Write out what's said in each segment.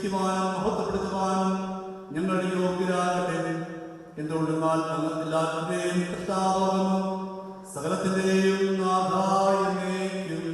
സ്തുതിക്കുവാനും മഹത്വപ്പെടുത്തുവാനും ഞങ്ങൾ യോഗ്യരാകട്ടെ. എന്തുകൊണ്ടെന്നാൽ എല്ലാത്തിന്റെയും കർത്താവാകുന്നു, സകലത്തിന്റെയും നാഥായ എന്നേക്കും.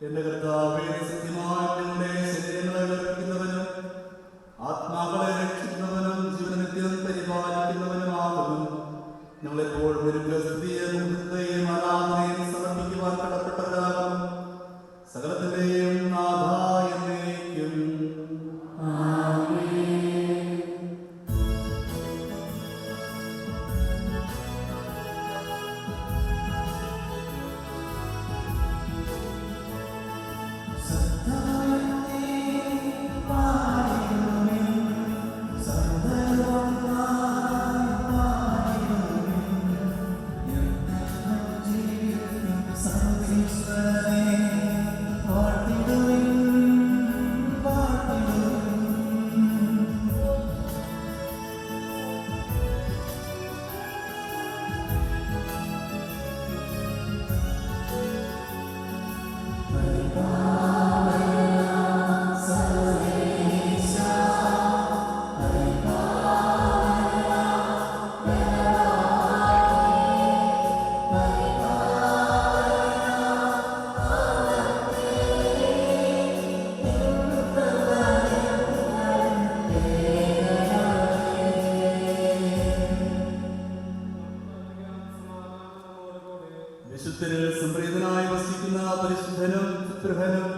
എന്റെ കർത്താവേ, സത്യമായി ഞങ്ങളുടെ ശരീരങ്ങളെ ഉയർപ്പിക്കുന്നവനും ആത്മാക്കളെ രക്ഷിക്കുന്നവനും ജീവനിത്യം പരിപാലിക്കുന്നവനുമാകുന്നു. ഞങ്ങളെപ്പോഴും സ്തുതിയും ആരാധനയും സമർപ്പിക്കുവാൻ കടപ്പെട്ടവരാകും. സകലത്തിന്റെയും നാഥായ എന്നേക്കും. വിശുദ്ധരിൽ സംപ്രീതനായി വസിക്കുന്ന പരിശുദ്ധനും സുദൃഢനും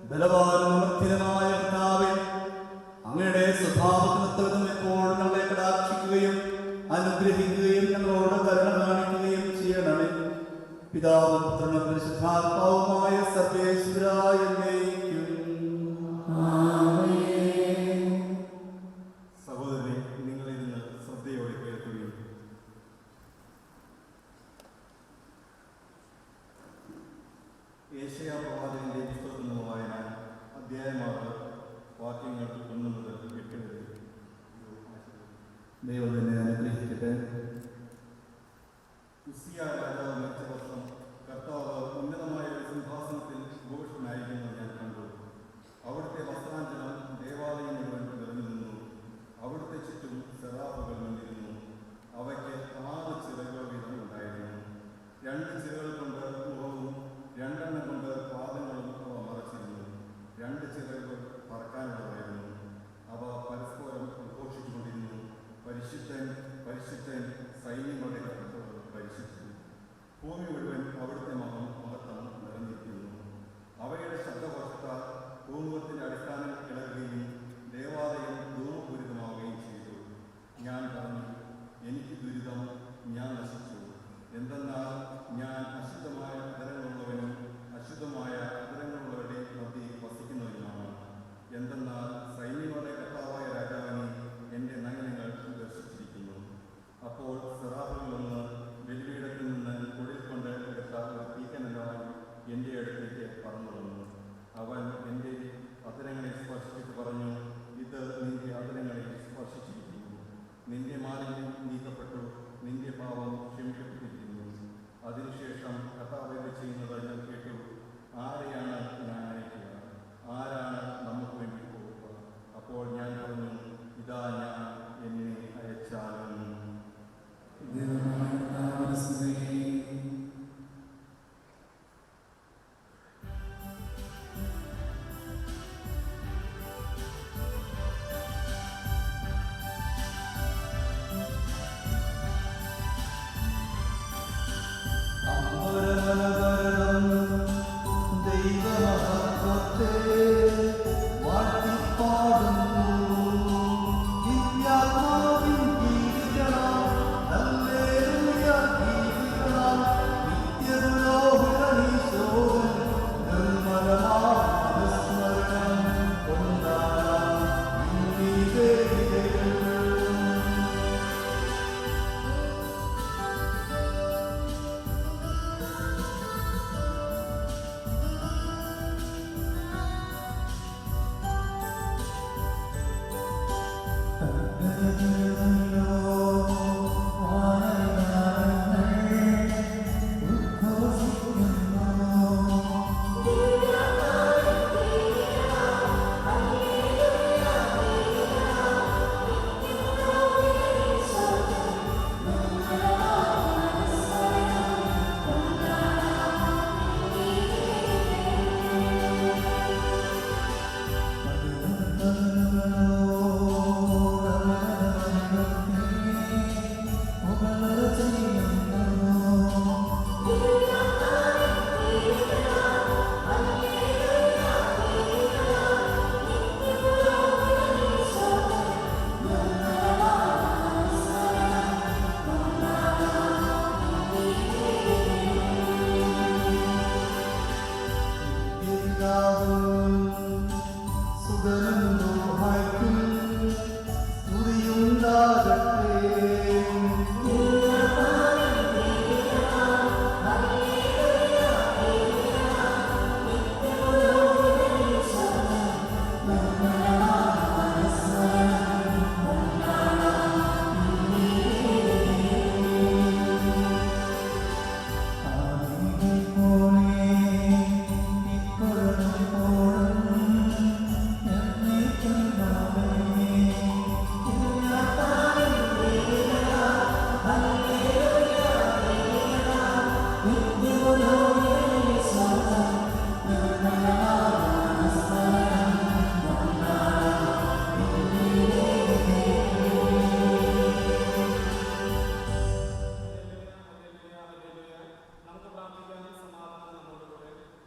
ബലവാനും അമർത്യനുമായ കർത്താവേ, അങ്ങയുടെ സ്വഭാവത്തിനൊത്തവിധം എപ്പോഴും ഞങ്ങളെ കടാക്ഷിക്കുകയും അനുഗ്രഹിക്കുകയും ഞങ്ങളോട് കരുണ കാണിക്കുകയും ചെയ്യണമേ. പിതാവും പുത്രനും പരിശുദ്ധാത്മാവുമായ സർവേശ്വരായ എന്നേക്കും. സഹോദരനെ, നിങ്ങൾ ഇന്ന് ശ്രദ്ധയോടെ കേൾക്കുകയും ഏശയ്യാ പ്രവാചകന്റെ പുസ്തകത്തിൽ നിന്ന് വായന, അധ്യായം 6, വാക്യങ്ങൾ 1 മുതൽ 8 വരെ. ദൈവം തന്നെ അനുഗ്രഹിക്കട്ടെ. ഉസ്സിയ രാജാവ് മരിച്ച വർഷം കർത്താവ് ഉന്നതമായ ഒരു സിംഹാസനത്തിൽ ഭൂഷണനായിരിക്കുന്നത് ഞാൻ കണ്ടു. അവിടുത്തെ വസ്ത്രാഞ്ചനം ദേവാലയം മുഴുവൻ നിറഞ്ഞു നിന്നു. അവിടുത്തെ ചുറ്റും സെറാഫുകൾ നിന്നിരുന്നു. അവയ്ക്ക് 6 ചിറകുകൾ വീതം ഉണ്ടായിരുന്നു. 2 ചിറകുകൾ കൊണ്ട് മുഖവും 2 എണ്ണം കൊണ്ട് പാദങ്ങളും അവ മറച്ചിരുന്നു. 2 ചിറകുകൾ പറക്കാനുള്ളതായിരുന്നു. അവ പരസ്പരം ഉദ്ഘോഷിച്ചുകൊണ്ടിരുന്നു, പരിശുദ്ധൻ പരിശുദ്ധൻ, സൈന്യങ്ങളുടെ കർത്താവ് പരിശുദ്ധൻ. ഭൂമി മുഴുവൻ അവിടുത്തെ മഹത്വം നിറഞ്ഞിരിക്കുന്നു. അവയുടെ ശബ്ദഘോഷത്താൽ ഭൂമുഖത്തിന്റെ അടിസ്ഥാനം ഇളകുകയും ദേവാലയം ധൂമപൂരിതമാവുകയും ചെയ്തു. ഞാൻ പറഞ്ഞു, എനിക്ക് ദുരിതം, ഞാൻ നശിച്ചു. എന്തെന്നാൽ ഞാൻ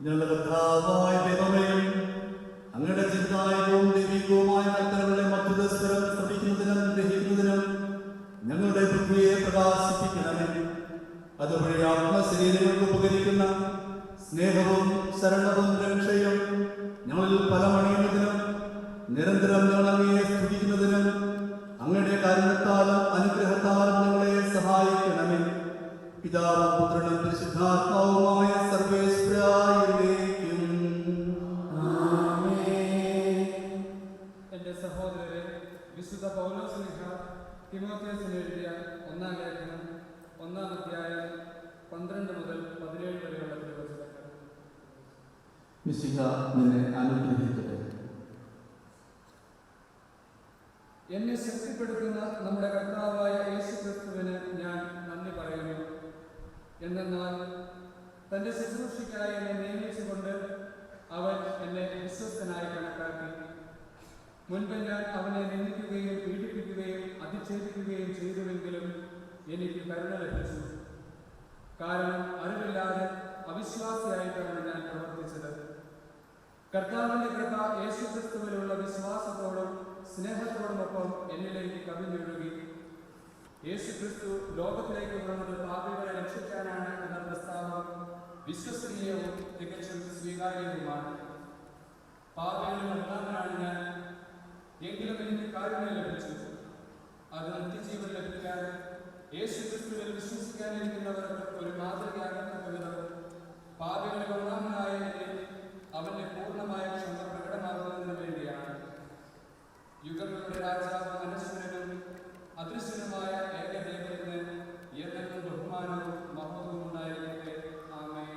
ഞങ്ങളുടെ കർത്താവായ ദൈവമേ, അങ്ങയുടെ ചിന്തായകവും ദൈവികവുമായ കൽപ്പനകളെ മധ്യസ്ഥരം ശ്രമിക്കുന്നതിനും ഗ്രഹിക്കുന്നതിനും ഞങ്ങളുടെ ബുദ്ധിയെ പ്രകാശിപ്പിക്കണമേ. അതുവഴി ആത്മശരീരങ്ങൾക്ക് ഉപകരിക്കുന്ന സ്നേഹവും ശരണവും രക്ഷയും ഞങ്ങളിൽ ഫലമണിയുന്നതിനും നിരന്തരം ഞങ്ങൾ അങ്ങയെ സ്തുതിക്കുന്നതിനും അങ്ങയുടെ കാരുണ്യത്താലും അനുഗ്രഹത്താലും ഞങ്ങളെ സഹായിക്കണമേ. പിതാവും പുത്രനും പരിശുദ്ധാത്മാവുമായ സർവേശ്വരായിരിക്കും. എന്റെ സഹോദരരെ, വിശുദ്ധ പൗലോസ്ലീഹ തിമോഥെയോസിന് എഴുതിയ 1-ാം ലേഖനം 1-ാം അധ്യായം 12 മുതൽ 17 വരെയുള്ള തിരുവചനങ്ങൾ. മിശിഹ നിന്നെ അനുഗ്രഹിക്കട്ടെ. എന്നെ ശക്തിപ്പെടുത്തുന്ന നമ്മുടെ കർത്താവായ യേശുക്രിസ്തുവിന് ഞാൻ നന്ദി പറയുന്നു. എന്തെന്നാൽ തന്റെ ശുശ്രൂഷയ്ക്കായി എന്നെ നിയമിച്ചുകൊണ്ട് അവൻ എന്നെ വിശ്വസ്തനായി കണക്കാക്കി. മുൻപ് ഞാൻ അവനെ നിന്ദിക്കുകയും പീഡിപ്പിക്കുകയും അധിക്ഷേപിക്കുകയും ചെയ്തുവെങ്കിലും എനിക്ക് കരുണ ലഭിച്ചു. കാരണം അറിവില്ലാതെ അവിശ്വാസിയായിട്ടാണ് ഞാൻ പ്രവർത്തിച്ചത്. കർത്താവിന്റെ കൃപ യേശുക്രിസ്തുവിലുള്ള വിശ്വാസത്തോടും സ്നേഹത്തോടുമൊപ്പം എന്നിലേക്ക് കവിഞ്ഞൊഴുകി. യേശുക്രിസ്തു ലോകത്തിലേക്ക് വന്നത് പാപികളെ രക്ഷിക്കാനാണ് എന്ന പ്രസ്താവം വിശ്വസനീയവും തികച്ചും സ്വീകാര്യവുമാണ്. പാപികളിൽ ഒന്നാമനാണ് ഞാൻ, എങ്കിലും എനിക്ക് കാരുണ്യം ലഭിച്ചു. അത് നിത്യജീവൻ ലഭിക്കാൻ യേശുക്രിസ്തുവിൽ വിശ്വസിക്കാനിരിക്കുന്നവർക്ക് ഒരു മാതൃകയാകത്തക്ക വിധം പാപികളിൽ ഒന്നാമനായ എന്നിൽ അവന്റെ പൂർണ്ണമായ ക്ഷമ പ്രകടമാകുന്നതിന് വേണ്ടിയാണ്. യുഗങ്ങളുടെ രാജാവ് അനശ്വരനും അദൃശ്യനുമായ ഏകദേവന് എന്നെന്നും ബഹുമാനവും മഹത്വവും ഉണ്ടായിരിക്കട്ടെ. ആമേൻ.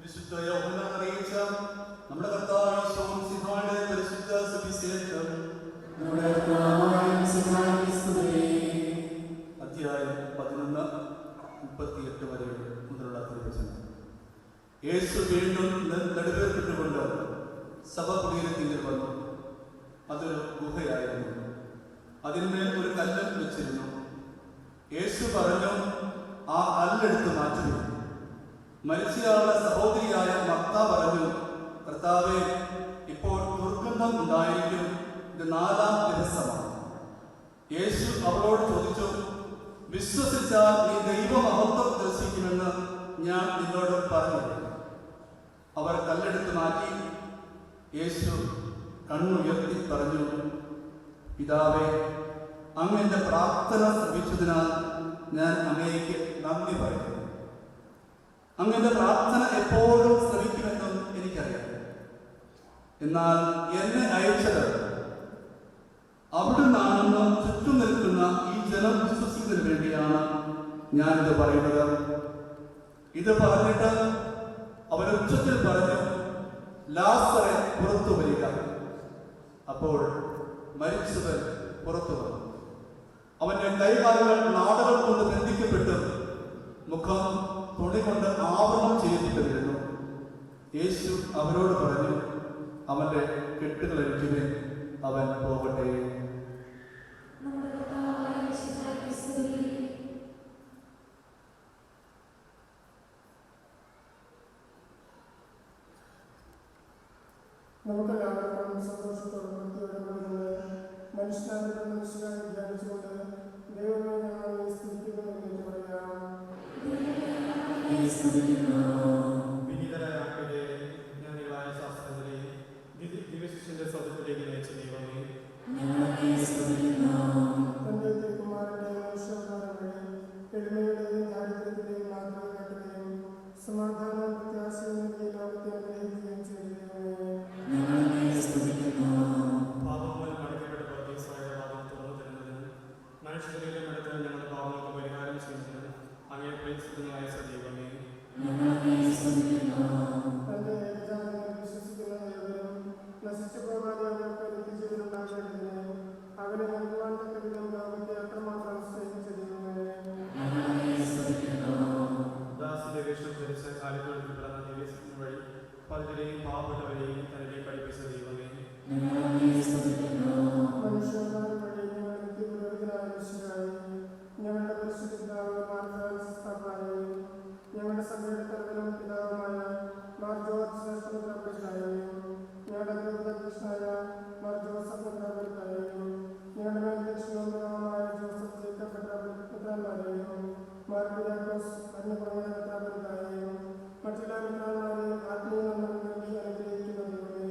വിശുദ്ധ യോഹന്നാൻ അറിയിച്ച നമ്മുടെ കർത്താവായ യേശുമിശിഹായുടെ പരിശുദ്ധ സുവിശേഷം അധ്യായം 11:38 വരെ മുതലുള്ള തിരുവചനം. യേശു വീണ്ടും നെടുവേർപ്പെട്ടുകൊണ്ട് ശവകുടീരത്തിൽ വന്നു. അതൊരു ഗുഹയായിരുന്നു. അതിന്മേൽ ഒരു കല്ലും വെച്ചിരുന്നു. യേശു പറഞ്ഞു, ആ കല്ലെടുത്ത് മാറ്റുന്നു. മരിച്ചയാളുടെ സഹോദരിയായ മർത്ത പറഞ്ഞു, കർത്താവേ, ഇപ്പോൾ ദുർഗന്ധം ഉണ്ടായിരിക്കും, ഇത് 4-ാം ദിവസമാണ്. യേശു അവളോട് ചോദിച്ചു, വിശ്വസിച്ചാൽ നീ ദൈവമഹത്വം ദർശിക്കുമെന്ന് ഞാൻ നിന്നോട് പറഞ്ഞു. അവർ കല്ലെടുത്ത് മാറ്റി. യേശു കണ്ണുയർത്തി പറഞ്ഞു, പിതാവേ, അങ്ങ് എൻ്റെ പ്രാർത്ഥന ശ്രമിച്ചതിനാൽ ഞാൻ അങ്ങേക്ക് നന്ദി പറയുന്നു. അങ്ങയുടെ പ്രാർത്ഥന എപ്പോഴും ശ്രമിക്കുമെന്നും എനിക്കറിയാം. എന്നാൽ എന്നെ അയച്ചത് അവിടുന്നാണെന്ന് ചുറ്റും നിൽക്കുന്ന ഈ ജനം വിശ്വസിക്കുന്നതിന് വേണ്ടിയാണ് ഞാനിത് പറയുന്നത്. ഇത് പറഞ്ഞിട്ട് അവൻ ഉച്ചത്തിൽ പറഞ്ഞു, ലാസറെ പുറത്തു വരിക. അപ്പോൾ മരിച്ചവൻ പുറത്തു വന്നു. അവന്റെ കൈകാലുകൾ നാടകൾ കൊണ്ട് ബന്ധിക്കപ്പെട്ടു, മുഖം തുണി കൊണ്ട് ആവരണം ചെയ്യപ്പെട്ടിരുന്നു. യേശു അവരോട് പറഞ്ഞു, അവന്റെ കെട്ടുകൾ അഴിക്കുവിൻ, അവൻ പോകട്ടെ. നമുക്കെല്ലാവർക്കും സന്തോഷത്തോടും ഭക്തിയോടും മനുഷ്യനായി ധ്യാനിച്ചുകൊണ്ട് ദൈവമേ ഞങ്ങളെ സ്തുതിക്കുന്നു എന്ന് പറയാം. വിനീതരായ ജ്ഞാനികളായ ശാസ്ത്രജ്ഞരെ ദിവശിഷ്യന്റെ സ്വതത്തിലേക്ക് നയിച്ച ദൈവമേ, തന്റെ തിരുക്കുമാരന്റെ മനുഷ്യാവതാരം വഴി എളിമയുടെയും ദാരിദ്ര്യത്തിന്റെയും മാതൃക കാട്ടുകയും സമാധാനവും പ്രത്യാശയും നൽകിയ ലോകത്തെ അനുഗ്രഹിക്കുകയും ചെയ്തു. പാപങ്ങൾ മടക്കപ്പെട്ട പ്രതീക്ഷയുടെ പാപം തുറന്നു തരുന്നതിനും മനുഷ്യരിലെ മടത്തിൽ ഞങ്ങളുടെ പാപങ്ങൾക്ക് പരിഹാരം ചെയ്യുന്നതിനും അങ്ങേ പ്രിയനായ സജീവമേ, തന്റെ ഏകജാതനെ വിശ്വസിക്കുന്ന ഏവരും നശിച്ചു പോകാതെ അവർക്ക് നിത്യജീവനുണ്ടാകേണ്ടതിന് അവനെ നൽകുവാൻ തക്കവിധം ലോകത്തെ അത്രമാത്രം സ്നേഹിച്ച ദൈവമേ, ദാസിന്റെ വേഷം ധരിച്ച കാലിത്തൊഴുത്തിൽ പിറന്ന ദിവസത്തിന് വഴി പലരെയും പാവപ്പെട്ടവരെയും തന്നെ പഠിപ്പിച്ച ദൈവമേ, മനുഷ്യാവതാരം വഴി ഞങ്ങൾ നിത്യപുരോഹിതനായ മിശിഹായി, ഞങ്ങളുടെ പരിശുദ്ധ പിതാവ് മാർ ഫ്രാൻസിസ് പാപ്പായെയും ഞങ്ങളുടെ സഭയുടെ തലവനും പിതാവുമായ മാർ ജോർജ് ശ്രേഷ്ഠ മെത്രാപ്പൊലീത്തായെയും ഞങ്ങളുടെ ഗ്രൂപധ്യക്ഷനായ മാർ ജോസഫ് മെത്രാപ്പൊലീത്തായെയും ഞങ്ങളുടെ മേൽധ്യക്ഷനും പിതാവുമായ ജോസഫ് ജേക്കബ് മെത്രാന്മാരെയും മാർ കുര്യാക്കോസ് കന്യകുമാര മെത്രാപ്പൊലീത്തായെയും മറ്റെല്ലാ മെത്രാന്മാരെയും ആത്മീയ നന്മകൾ നൽകി അനുഗ്രഹിക്കുന്നതിലൂടെ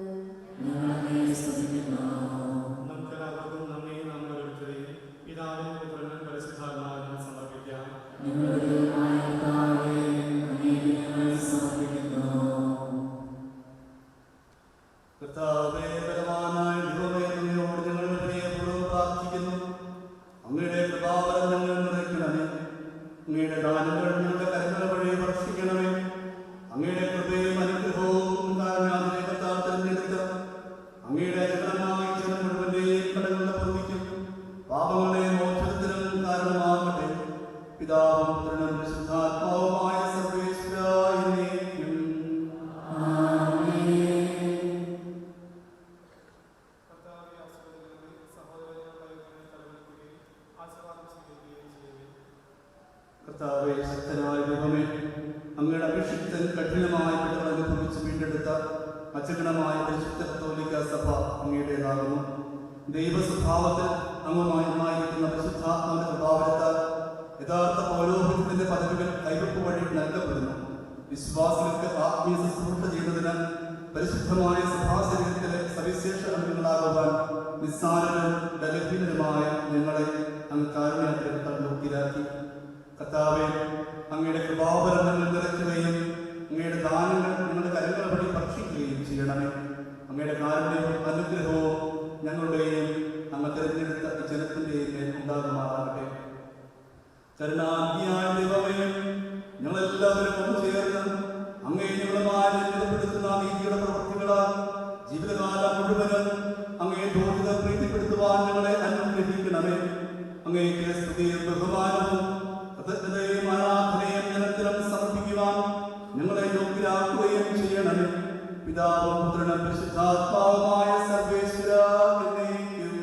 നമുക്കെല്ലാവർക്കും നമ്മെ നാം ഓരോരുത്തരെയും പിതാവിനും പുത്രനും പരിശുദ്ധാത്മാവിനും സമർപ്പിക്കാം. കർത്താവേ, ബലവാനായ ദൈവമേ, അങ്ങയോട് ഞങ്ങൾ വിനയപൂർവ്വം പ്രാർത്ഥിക്കുന്നു. അങ്ങയുടെ കൃപാവരം ഞങ്ങൾ നിറയ്ക്കണമേ. അങ്ങയുടെ ദാനങ്ങൾ ഞങ്ങളുടെ കരങ്ങൾ വഴി വർഷിക്കണമേ. അങ്ങയുടെ കൃപയും അനുഗ്രഹവും കാരുണ്യാതിരേകത്താൽ തിരഞ്ഞെടുത്ത് അങ്ങയുടെ ജനമായ ജനം മുഴുവന്റെയും കടങ്ങളുടെ പൊറുതിക്കും പാപങ്ങളുടെയും മോചനത്തിനും കാരണമാകട്ടെ. പിതാവും പുത്രനും പരിശുദ്ധാത്മാവുമായ സർവേശ്വരായ എന്നേക്കും. കർത്താവേ, ശക്തനായ ദൈവമേ, അങ്ങയുടെ അഭിഷിക്തൻ കഠിനമായ പിഴകൾ അനുഭവിച്ച് വീണ്ടെടുത്ത അചരണമായ പരിശുദ്ധ കത്തോലിക്ക സഭ അങ്ങയുടേതാകുന്നു. ദൈവസ്വഭാവത്തിൽ അങ്ങുമായി ഒന്നായിരിക്കുന്ന പരിശുദ്ധാത്മാവിന്റെ സ്വഭാവത്താൽ യഥാർത്ഥ പൗരോഹിത്യത്തിന്റെ പദവികൾ കൈവപ്പ് വഴി നൽകപ്പെടുന്നു. വിശ്വാസികൾക്ക് ആത്മീയ ശുശ്രൂഷ ചെയ്യുന്നതിന് പരിശുദ്ധമായ സഭാശരീരത്തിലെ സവിശേഷ അംഗങ്ങളാകുവാൻ നിസ്സാരനും ബലഹീനരുമായ ഞങ്ങളെ അങ്ങ് കാരുണ്യത്തിൽ യോഗ്യരാക്കി. കർത്താവേ, അങ്ങയുടെ കൃപാവരങ്ങൾ നിറയ്ക്കുകയും അങ്ങയുടെ ദാനങ്ങൾ ഞങ്ങളുടെ കരങ്ങൾ വഴി ഭക്ഷിക്കുകയും ചെയ്യണമേ. അങ്ങയുടെ കാരുണ്യവും അനുഗ്രഹവും ഞങ്ങളുടെയും അങ്ങ് തിരഞ്ഞെടുത്ത ഈ ജനത്തിന്റെയും മേൽ ഉണ്ടാകുമാറാകട്ടെ. കരുണാനിധിയായ ദൈവമേ, ഞങ്ങളെല്ലാവരും ഒന്ന് ചേർന്ന് അങ്ങയെ ഞങ്ങളുമായി രൂപപ്പെടുത്തുന്ന നീതിയുടെ പ്രവൃത്തികളാൽ ജീവിതകാലം മുഴുവനും അങ്ങയെ ദോഷിത പ്രീതിപ്പെടുത്തുവാൻ ഞങ്ങളെ അനുഗ്രഹിക്കണമേ. അങ്ങേക്ക് സ്തുതിയും ബഹുമാനവും കൃതജ്ഞതയും ആരാധനയും നിരന്തരം സമർപ്പിക്കുവാൻ ഞങ്ങളെ യോഗ്യരാക്കുകയും ചെയ്യണമേ. പിതാവും പുത്രനും പരിശുദ്ധാത്മാവുമായ സർവേശ്വരാ എന്നേക്കും.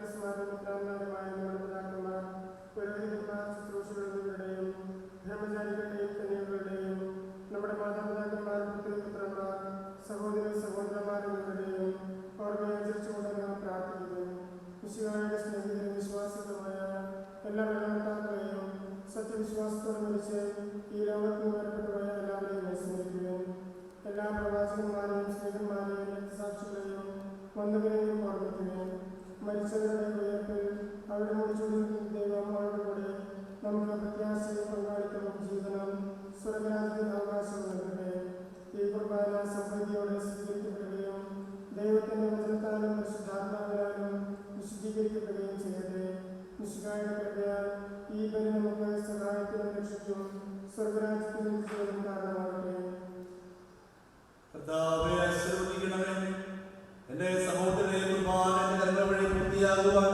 ശുശ്രൂഷകന്മാരും ഉത്തരന്മാരുമായ നമ്മുടെ പിതാക്കന്മാർ, പുരോഹിതന്മാർ, ശുശ്രൂഷകൾ എന്നിവരുടെയും ബ്രഹ്മചാരികളുടെയും കന്യകളുടെയും നമ്മുടെ മാതാപിതാക്കന്മാർ, പുത്രിപുത്രന്മാർ, സഹോദരി സഹോദരന്മാർ എന്നിവരുടെയും ഓർമ്മയനുസരിച്ചുകൊണ്ട് ഞങ്ങൾ പ്രാർത്ഥിക്കുന്നു. വിശുദ്ധയുടെ സ്നേഹിതരും വിശ്വാസികളുമായ എല്ലാ ഭരണകർത്താക്കളെയും സത്യവിശ്വാസത്തോടെ മരിച്ച് ഈ ലോകത്ത് വരപ്പെട്ടുപോയ എല്ലാവരെയും സ്മരിക്കുകയും എല്ലാ പ്രവാചകന്മാരെയും സ്നേഹന്മാരെയും രക്തസാക്ഷികളെയും വന്നവരെയും ഓർമ്മിക്കുകയും മരിച്ചവരുടെ ഉയർപ്പിൽ അവരുടെ മുടിച്ചുകൊണ്ടിരിക്കുന്ന ദൈവം അവരുടെ കൂടെ നമുക്ക് പ്രത്യാശയും പങ്കാളിത്തവും ജീവനം സ്വർഗരാജ്യത്തിൽ അവകാശം നൽകട്ടെ. ഈ കുർബാന സമൃദ്ധിയോടെ സ്വീകരിക്കപ്പെടുകയും ദൈവത്തിന്റെ വചനത്താലും പരിശുദ്ധാത്മാവിനാലും വിശുദ്ധീകരിക്കപ്പെടുകയും ചെയ്യട്ടെ. മിശിഹായുടെ കൃപയാൽ ഈ ബലി നമുക്ക് സഹായത്തിനും രക്ഷയ്ക്കും സ്വർഗരാജ്യത്തിനും ജീവനും കാരണമാകട്ടെ. കർത്താവേ, ആശീർവദിക്കണമേ. എന്റെ സഹോദരനെ കുർബാന കർമ്മ വഴി പൂർത്തിയാകുവാൻ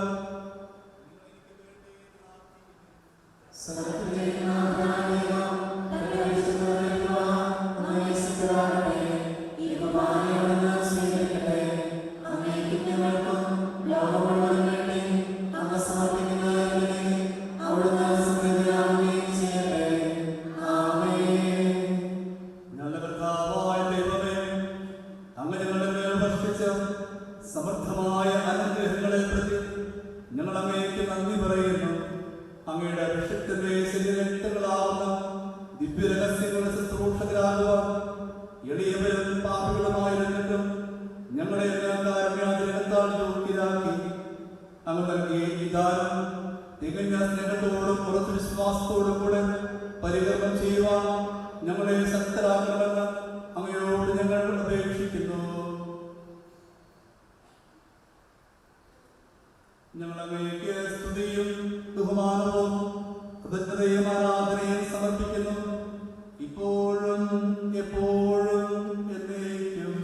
സമർത്ഥമായ അനുഗ്രഹങ്ങളെ പ്രതി ഞങ്ങൾ അങ്ങേക്ക് നന്ദി പറയുന്നു. അങ്ങയുടെ അഭിഷേകത്തിന്റെ ശരീരക്തങ്ങളാവുന്ന ദിവ്യരഹസ്യങ്ങളുടെ ശുശ്രൂഷകരാകുവാൻ എളിയവരും പാപികളുമായിരുന്നിട്ടും ഞങ്ങളെ കാരുണ്യാതിരകത്താൽ യോഗ്യരാക്കി അങ്ങ് നൽകിയ ഈ ദാനം തികഞ്ഞ സ്നേഹത്തോടും പുറത്ത് വിശ്വാസത്തോടും കൂടെ പരികർമ്മം ചെയ്യുവാൻ ഞങ്ങളെ ശക്തരാക്കണമെന്ന് അങ്ങയോട് ഞങ്ങൾ അപേക്ഷിക്കുന്നു. ഞങ്ങൾ അങ്ങേക്ക് സ്തുതിയും ബഹുമാനവും കൃതജ്ഞതയും ആരാധനയും സമർപ്പിക്കുന്നു, ഇപ്പോഴും എപ്പോഴും എന്നേക്കും.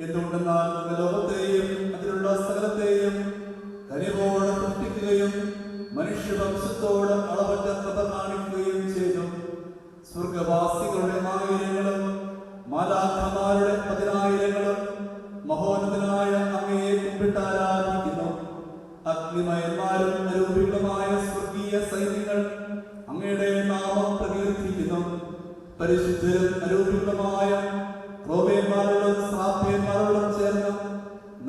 എന്തുകൊണ്ടെന്നാൽ നിങ്ങൾ ലോകത്തെയും അതിലുള്ള സകലത്തെയും കനിവോടെ സൃഷ്ടിക്കുകയും മനുഷ്യവംശത്തോട് അളവറ്റ കൃപ കാണിക്കുകയും ചെയ്തു. സ്വർഗവാസികളുടെ 1000 മാലാഖമാരുടെ 10,000 മഹോന്നതനായ അങ്ങയെ കുമ്പിട്ടാരാധിക്കുന്നു. അഗ്നിമയന്മാരും അരൂപികളുമായ സ്വർഗീയ സൈന്യങ്ങൾ അങ്ങയുടെ നാമം പ്രകീർത്തിക്കുന്നു. പരിശുദ്ധരും അരൂപികളുമായ ക്രോവേന്മാരോടും ശ്രാപ്യന്മാരോടും ചേർന്ന്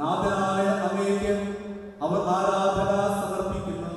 നാഥനായ അങ്ങേക്ക് അവർ ആരാധന സമർപ്പിക്കുന്നു.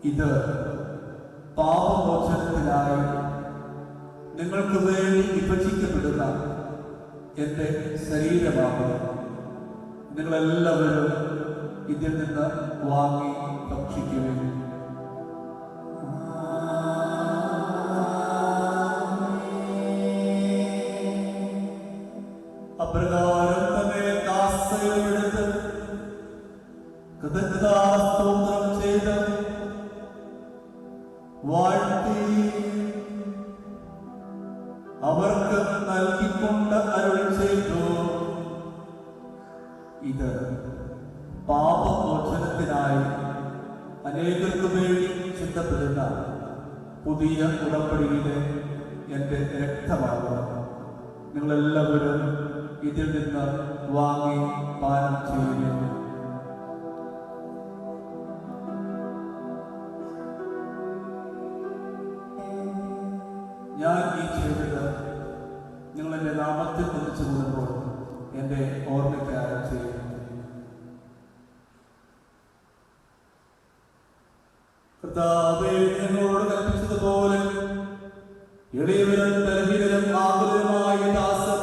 ഇത് പാപമോചനത്തിനായി നിങ്ങൾക്ക് വേണ്ടി വിഭജിക്കപ്പെടുന്ന എൻ്റെ ശരീരമാകുന്നു. നിങ്ങളെല്ലാവരും ഇതിൽ നിന്ന് വാങ്ങി ഭക്ഷിക്കുകയും ഇത് പാപമോചനത്തിനായി അനേകർക്കു വേണ്ടി ചിന്തപ്പെടുന്ന പുതിയ ഉടമ്പടിയിലെ എൻ്റെ രക്തമാണ്. നിങ്ങളെല്ലാവരും ഇതിൽ നിന്ന് വാങ്ങി പാനം ചെയ്യുന്നു. ഞാൻ ഈ ചെയ്തത് നിങ്ങളെൻ്റെ നാമത്തിൽ കുറിച്ചു കൂടുമ്പോൾ എൻ്റെ ഓർമ്മയ്ക്കായി ചെയ്യുന്നു. കർത്താവേ, ഞങ്ങളോട് കൽപ്പിച്ചതുപോലെ എളിയവരും ബലഹീനരും ആകുലരുമായ ദാസൻ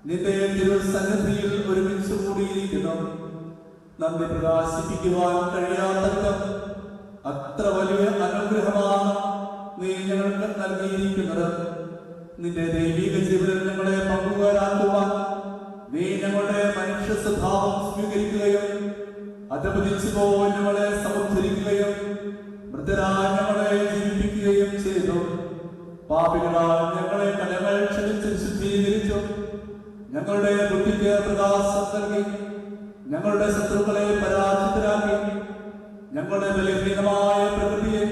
നിന്റെ തിരുസന്നിധിയിൽ ഒരുമിച്ച് കൂടിയിരിക്കുന്നു. നന്ദി പ്രകാശിപ്പിക്കുവാൻ കഴിയാത്തത് അത്ര വലിയ അനുഗ്രഹമാണ് നീ ഞങ്ങൾക്ക് നൽകിയിരിക്കുന്നത്. നിന്റെ ദൈവിക ജീവിതം ഞങ്ങളെ പങ്കുകാരാക്കുവാൻ നീ ഞങ്ങളുടെ മനുഷ്യ സ്വഭാവം സ്വീകരിക്കുകയും അധപതിച്ചു പോയി ഞങ്ങളെ സമുദ്ധരിക്കുകയും മൃതരായ ഞങ്ങളെ ജീവിപ്പിക്കുകയും ചെയ്തു. പാപികളാൽ ഞങ്ങളെ കടങ്ങൾ ക്ഷണിച്ച് ശുദ്ധീകരിച്ചു. ഞങ്ങളുടെ ബുദ്ധിക്ക് പ്രകാശം നൽകി. ഞങ്ങളുടെ ശത്രുക്കളെ പരാജിതരാക്കി. ഞങ്ങളുടെ ബലഹീനമായ പ്രകൃതിയെ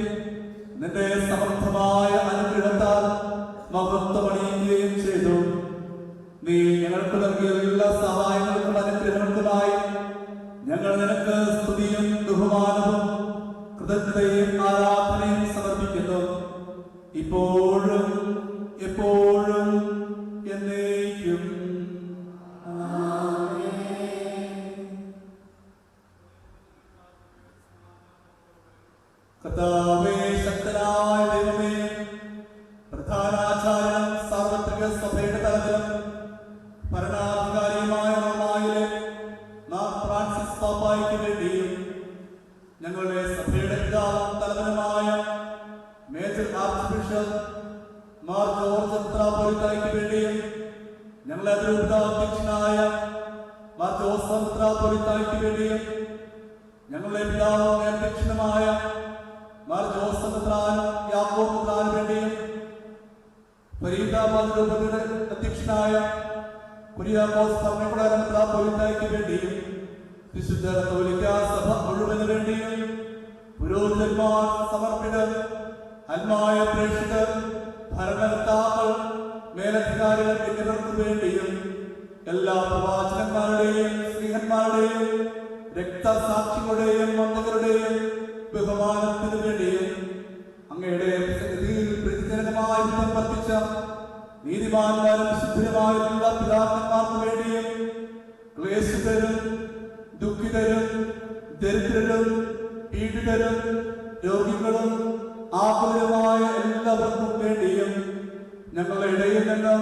നിന്റെ സമർത്ഥമായ അനുഗ്രഹത്താൽ മഹത്വമണിയുകയും ചെയ്തു. നീ ഞങ്ങൾക്ക് നൽകിയ എല്ലാ സഹായങ്ങൾക്കും അനുഗ്രഹങ്ങൾക്കുമായി ഞങ്ങൾ നിനക്ക് സ്തുതിയും ബഹുമാനവും കൃതജ്ഞതയും ആരാധനയും സമർപ്പിക്കുന്നു. ഇപ്പോഴും എപ്പോഴും എന്നേക്കും. കർത്താവേ, ശക്തനായ ദൈവമേ, പ്രധാനാചാര്യനും സാർവത്രിക സഭയുടെ തലത്തിലും ഭരണാധികാരിയുമായ റോമായിലെ മാർ ഫ്രാൻസിസ് പാപ്പായ്ക്ക് വേണ്ടിയും ഞങ്ങളുടെ സഭയുടെ പിതാവും തലവനുമായ major archbishop Mar George മെത്രാപ്പൊലീത്തായ്ക്ക് വേണ്ടിയും ഞങ്ങളുടെ അതിരൂപതാധ്യക്ഷനായ മാർ ജോസഫ് മെത്രാപ്പൊലീത്തായ്ക്ക് വേണ്ടിയും ഞങ്ങളുടെ പിതാവും അധ്യക്ഷനുമായ മാർ ജോസഫ് മെത്രാനും യാക്കോബ് മെത്രാന് വേണ്ടിയും ഫരീദാബാദ് രൂപതയുടെ അധ്യക്ഷനായ കുര്യാക്കോസ് ഭരണകൂടാര മെത്രാപ്പൊലീത്തായ്ക്ക് വേണ്ടിയും വിശുദ്ധ കത്തോലിക്കാ സഭ മുഴുവന് വേണ്ടിയും പുരോഹിതന്മാർ, സമർപ്പിതർ, അന്മായ പ്രേക്ഷിതർ, ഭരണകർത്താക്കൾ, മേലധികാരികൾ എന്നിവർക്ക് വേണ്ടിയും എല്ലാ പ്രവാചകന്മാരുടെയും സ്ത്രീഹന്മാരുടെയും രക്തസാക്ഷികളുടെയും വന്ദകരുടെയും ബഹുമാനത്തിനു വേണ്ടിയും അങ്ങയുടെ പ്രതിജനകമായ വർദ്ധിച്ച നീതിമാന്മാരും ശുദ്ധരുമായുള്ള പിതാക്കന്മാർക്ക് വേണ്ടിയും ക്ലേശിതരും ദുഃഖിതരും ദരിദ്രരും പീഡിതരും രോഗികളും ആകുലരുമായ എല്ലാവർക്കും വേണ്ടിയും ഞങ്ങളുടെ ഇടയിൽ നിന്ന്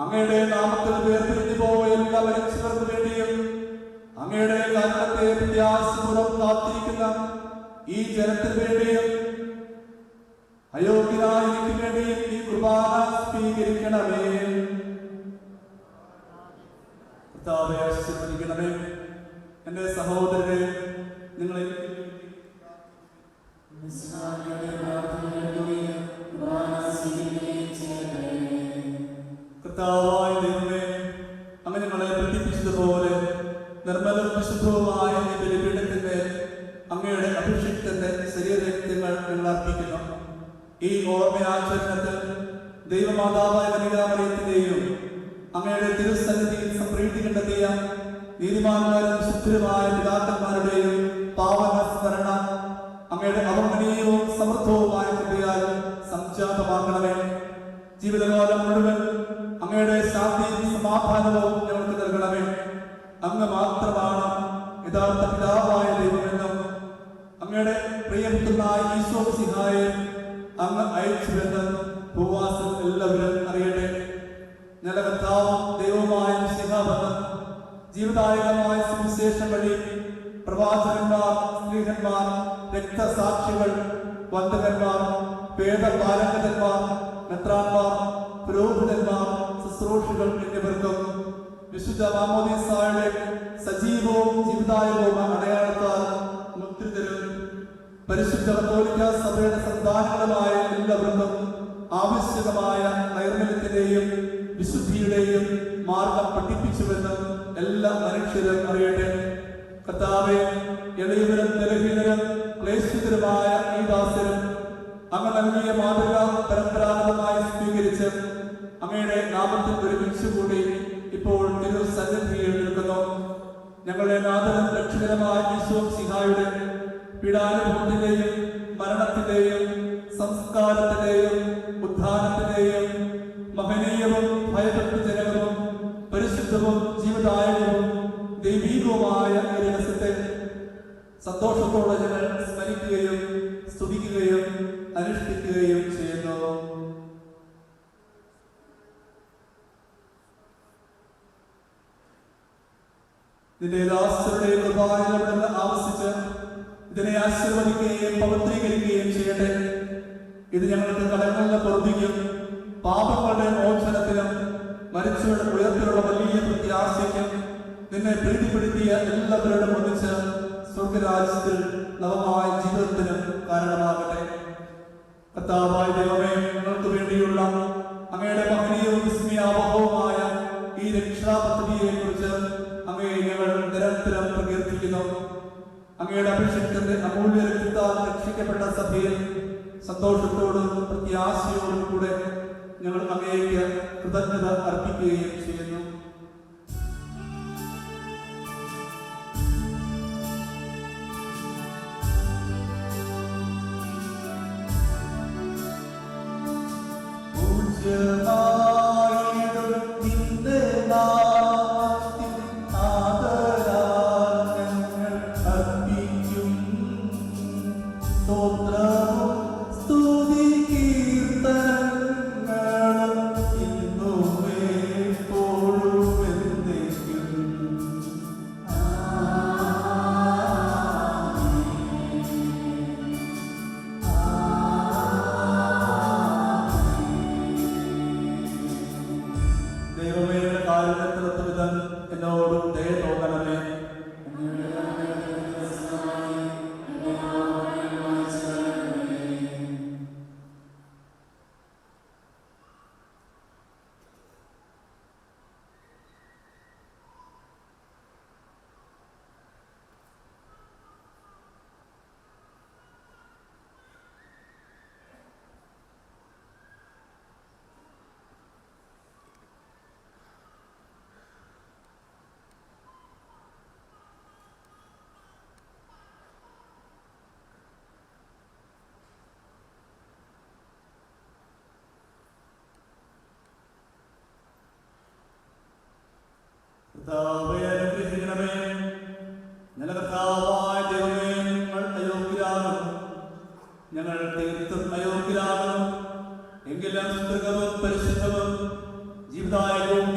അങ്ങയുടെ നാമത്തിൽ വേർപിരിഞ്ഞു പോയ എല്ലാ മരിച്ചവർക്ക് വേണ്ടിയും അങ്ങയുടെ കാരണത്തെ പ്രത്യാശപൂർവ്വം കാത്തിരിക്കുന്ന ഈ ജനത്തിന് വേണ്ടിയും അയോഗ്യനായ എനിക്ക് വേണ്ടിയും ഈ കുർബാന സ്വീകരിക്കണമേ. കർത്താവേ, ആശീർവദിക്കണമേ. എന്റെ സഹോദരരെ, നിങ്ങളെ കർത്താവായ ദൈവമേ, അങ്ങ് ഞങ്ങളെ പഠിപ്പിച്ചതുപോലെ നിർമ്മലവും വിശുദ്ധവുമായ ഈ ബലിപീഠത്തിന്റെ അങ്ങയുടെ അഭിഷിക്തന്റെ ശരീരരക്തങ്ങൾ ഞങ്ങൾ അർപ്പിക്കുന്നു. ഈ ഓർമ്മയാചരണത്തിൽ ദൈവമാതാവായ കന്യകാമറിയത്തിന്റെയും അങ്ങയുടെ തിരുസന്നിധിയിൽ സംപ്രീതി കണ്ടെത്തിയ നീതിമാന്മാരും ശുദ്ധരുമായ പിതാക്കന്മാരുടെയും പാവന സ്മരണ അങ്ങയുടെ അവർണ്ണനീയവും സമൃദ്ധവുമായ കൃപയാൽ സംജാതമാക്കണമേ. ജീവിതകാലം മുഴുവൻ അങ്ങയുടെ ശാന്തിയും സമാധാനവും ഞങ്ങൾക്ക് നൽകണമേ. അങ്ങ് മാത്രമാണ് യഥാർത്ഥ പിതാവായ ദൈവമെന്നും അങ്ങയുടെ പ്രിയപുത്രനായ ഈശോ മിശിഹായെ അങ്ങ് അയച്ചുവെന്ന് ഭൂവാസിൽ എല്ലാവരും അറിയട്ടെ. ഞങ്ങളുടെ കർത്താവും ദൈവവുമായ മിശിഹാവെന്ന് ജീവദായകമായ സുവിശേഷം വഴി പ്രവാചകന്മാർ, സ്ത്രീഹന്മാർ, രക്തസാക്ഷികൾ, വന്ദകന്മാർ, വേദപാലകന്മാർ, മെത്രാന്മാർ, പുരോഹിതന്മാർ, ശുശ്രൂഷികൾ എന്നിവർക്കും വിശുദ്ധ മാമോദീസായുടെ സജീവവും ജീവദായകവും അടയാളത്താൽ മുദ്രിതരും പരിശുദ്ധ കത്തോലിക്കാ സഭയുടെ സന്താനങ്ങളുമായ എല്ലാവർക്കും ആവശ്യകമായ നൈർമല്യത്തിന്റെയും വിശുദ്ധിയുടെയും മാർഗം പഠിപ്പിച്ചുവെന്ന് എല്ലാ മനുഷ്യരും അറിയട്ടെ. കർത്താവേ, എളിയവരും ബലഹീനരും ക്ലേശിതരുമായ ഈ ദാസരും അങ്ങ് നൽകിയ മാതൃക പരമ്പരാഗതമായി സ്വീകരിച്ച് അങ്ങയുടെ നാമത്തിൽ ഒരുമിച്ച് കൂടി ഇപ്പോൾ തിരുസന്നിധിയിൽ നിൽക്കുന്നു. ഞങ്ങളുടെ നാഥനും രക്ഷകരമായ ഈശോമിശിഹായുടെ പീഡാനുഭവത്തിന്റെയും മരണത്തിന്റെയും സംസ്കാരത്തിന്റെയും ഉത്ഥാനത്തിന്റെയും മഹനീയവും ഭയഭക്തിജനകവും പരിശുദ്ധവും ജീവദായകവും ദൈവീകവുമായ ഈ രഹസ്യത്തെ സന്തോഷത്തോടെ ഞങ്ങൾ സ്മരിക്കുകയും സ്തുതിക്കുകയും അനുഷ്ഠിക്കുകയും ചെയ്യുന്നു. നിന്റെ ദാസരുടെ കൃപാലയമെന്ന് ആവശ്യിച്ച് ഇതിനെ ആശീർവദിക്കുകയും പവിത്രീകരിക്കുകയും ചെയ്യട്ടെ. ഇത് ഞങ്ങൾക്ക് കടങ്ങളുടെ പൊറുതിക്കും പാപങ്ങളുടെ മോചനത്തിനും മരിച്ചവരുടെ ഉയർത്തിലുള്ള വലിയ പ്രത്യാശയ്ക്കും നിന്നെ പ്രീതിപ്പെടുത്തിയ എല്ലാവരുടെ ഒന്നിച്ച് സ്വർഗരാജ്യത്തിൽ നവമായ ജീവിതത്തിനും കാരണമാകട്ടെ. കർത്താവായ ദൈവമേ, ഞങ്ങൾക്ക് വേണ്ടിയുള്ള അങ്ങയുടെ മഹനീയവും വിസ്മയാവഹവുമായ ഈ രക്ഷാപദ്ധതിയെ കുറിച്ച് അങ്ങയെ ഞങ്ങൾ നിരന്തരം പ്രകീർത്തിക്കുന്നു. അങ്ങയുടെ അഭിഷിക്തന്റെ അമൂല്യ രക്തത്താൽ രക്ഷിക്കപ്പെട്ട സഭയിൽ സന്തോഷത്തോടും പ്രത്യാശയോടും കൂടെ ഞങ്ങൾ അങ്ങേക്ക് കൃതജ്ഞത അർപ്പിക്കുകയും ചെയ്യുന്നു. എന്നോടും ദയ തോന്നണമേ. അനുഗ്രഹിക്കണമേ. നിലകർത്താവായ ദൈവമേ, ഞങ്ങൾ അയോഗ്യരാകും, ഞങ്ങൾ തീർത്തും അയോഗ്യരാകും. എങ്കിലും സ്ത്രീകവും പരിശുദ്ധവും ജീവദായകവും